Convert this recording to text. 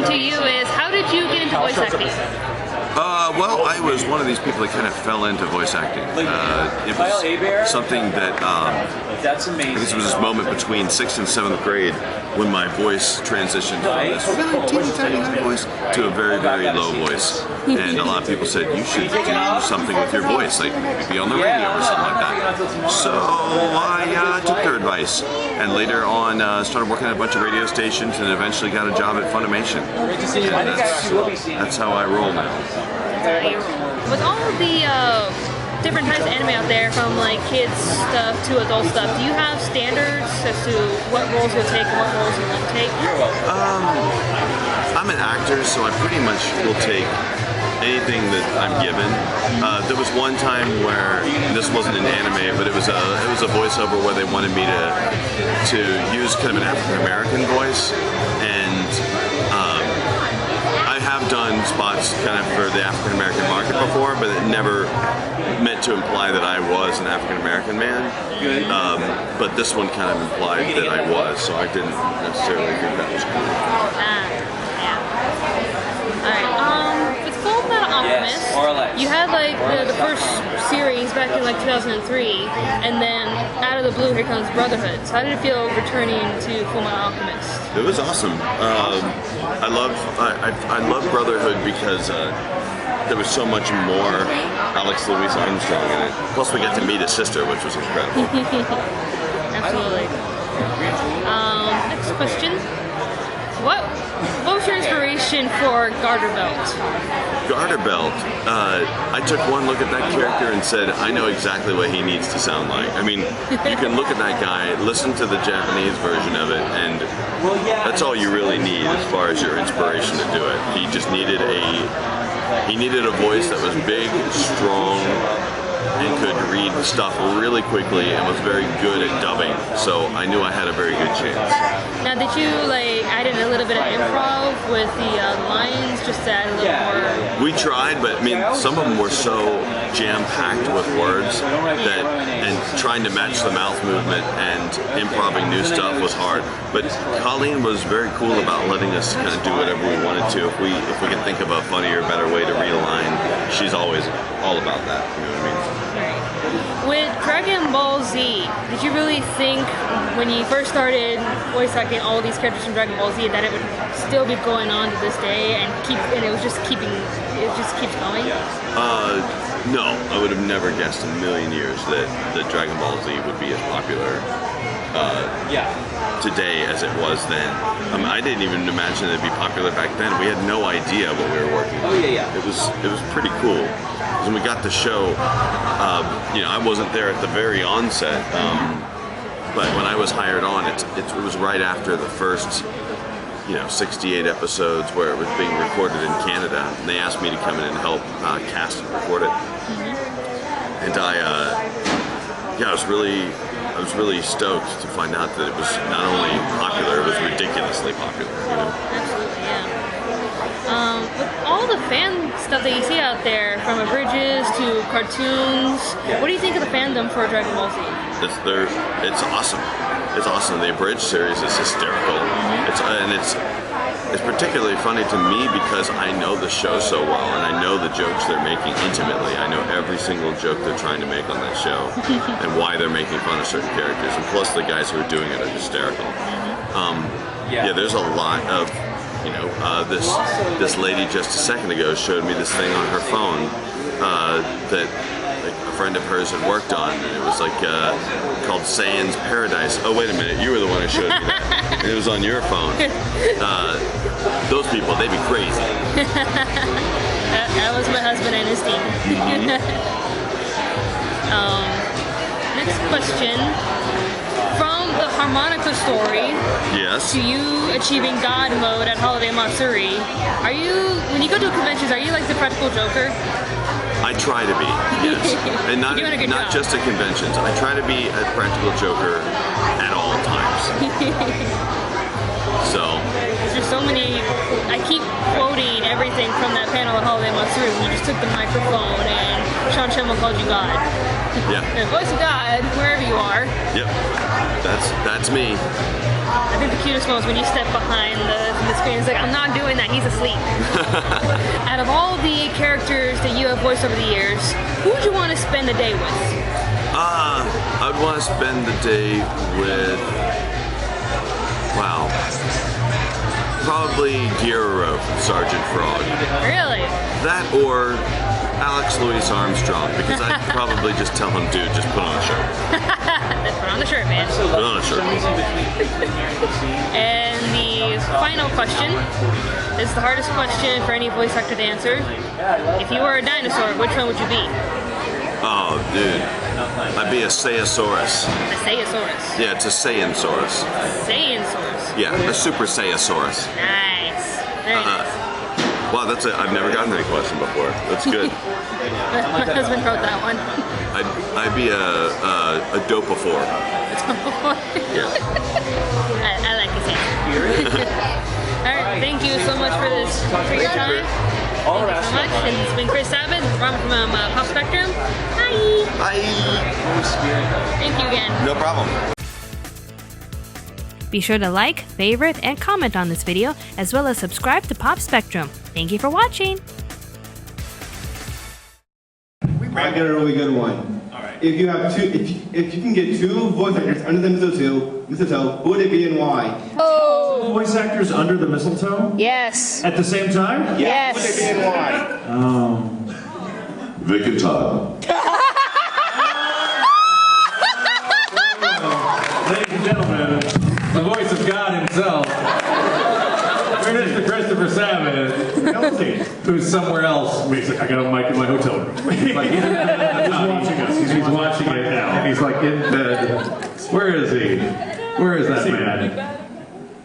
question to you is, how did you get into voice acting? Well, I was one of these people that kind of fell into voice acting. It was something that, I guess it was this moment between 6th and 7th grade when my voice transitioned from this really teeny tiny high voice to a very, very low voice. And a lot of people said, you should do something with your voice, like maybe be on the radio or something like that. So I took their advice, and later on started working at a bunch of radio stations and eventually got a job at Funimation. And that's how I roll now. With all of the different types of anime out there, from like kids stuff to adult stuff, do you have standards as to what roles you'll take and what roles you won't take? I'm an actor, so I pretty much will take anything that I'm given. There was one time where, this wasn't an anime, but it was a voiceover where they wanted me to use kind of an African American voice, and I have done spots kind of for the African American market before, but it never meant to imply that I was an African American man. But this one kind of implied that I was, so I didn't necessarily think that was cool. Yeah. Alright, with Full Metal Alchemist, you had like the first series back in like 2003, and then out of the blue here comes Brotherhood. So how did it feel returning to Full Metal Alchemist? It was awesome. I love Brotherhood because there was so much more Alex Louise Armstrong in it. Plus, we got to meet his sister, which was incredible. Absolutely. Next question. What was your inspiration for Garterbelt? Garterbelt, I took one look at that character and said, I know exactly what he needs to sound like. I mean, you can look at that guy, listen to the Japanese version of it, and that's all you really need as far as your inspiration to do it. He just needed a voice that was big, strong, and could read stuff really quickly and was very good at dubbing, so I knew I had a very good chance. Now, did you like add in a little bit of improv with the lines, just to add a little more? We tried, but I mean, some of them were so jam-packed with words that, and trying to match the mouth movement and improving new stuff was hard. But Colleen was very cool about letting us kind of do whatever we wanted to. If we can think of a funnier, better way to read a line, she's always all about that. You know what I mean? With Dragon Ball Z, did you really think when you first started voice acting all these characters from Dragon Ball Z that it would still be going on to this day and it just keeps going? No, I would have never guessed in a million years that Dragon Ball Z would be as popular today as it was then. I didn't even imagine it'd be popular back then. We had no idea what we were working on. It was pretty cool. When we got the show, I wasn't there at the very onset, but when I was hired on, it was right after the first 68 episodes where it was being recorded in Canada, and they asked me to come in and help cast and record it. And I was really stoked to find out that it was not only popular, it was ridiculously popular. Absolutely, yeah. With all the fan stuff that you see out there, from abridges to cartoons, what do you think of the fandom for Dragon Ball Z? It's awesome. It's awesome. The abridged series is hysterical. It's particularly funny to me because I know the show so well, and I know the jokes they're making intimately. I know every single joke they're trying to make on that show, and why they're making fun of certain characters, and plus the guys who are doing it are hysterical. There's a lot of, this lady just a second ago showed me this thing on her phone that a friend of hers had worked on, and it was like called Saiyan's Paradise. Oh, wait a minute, you were the one who showed me that. And it was on your phone. Those people, they'd be crazy. That was my husband and his team. Next question. From the harmonica story, yes, to you achieving God mode at Holiday Matsuri, when you go to conventions, are you like the practical joker? I try to be, yes. And not just at conventions. I try to be a practical joker at all times. So there's so many. I keep quoting everything from that panel at Holiday Matsuri when you just took the microphone and Sean Schimmel called you God. Yeah. The voice of God, wherever you are. Yep. That's me. I think the cutest moment is when you step behind the screen. It's like, I'm not doing that, he's asleep. Out of all the characters that you have voiced over the years, who would you want to spend the day with? I'd want to spend the day with, wow, probably Giroro from Sergeant Frog. Really? That or Alex Louis Armstrong, because I'd probably just tell him, dude, just put on a shirt. Let's put on the shirt, man. Put on a shirt. And the final question is the hardest question for any voice actor to answer. If you were a dinosaur, which one would you be? Oh, dude. I'd be a Saiyasaurus. A Saiyasaurus. Yeah, it's a Saiyansaurus. Saiyansaurus. Yeah, a Super Saiyasaurus. Nice. Very nice. Wow, that's it. I've never gotten that question before. That's good. My husband wrote that one. I'd be a Dopaphore. Yeah. I like his answer. Alright, thank you so much for your time. Thank you so much. And it's been Chris Sabat, Robyn from Pop Spectrum. Bye. Bye. Thank you again. No problem. Be sure to like, favorite, and comment on this video, as well as subscribe to Pop Spectrum. Thank you for watching! I got a really good one. Alright. If you have two, if you can get two voice actors under the mistletoe, who would it be and why? Oh! Voice actors under the mistletoe? Yes. At the same time? Yes. Who would it be and why? Vegeta. Ladies and gentlemen, the voice of God himself, Mr. Christopher Sabat, who's somewhere else. He's like, I got a mic in my hotel room. He's like, he's watching us. He's watching it now. And he's like in bed. Where is he? Where is that man?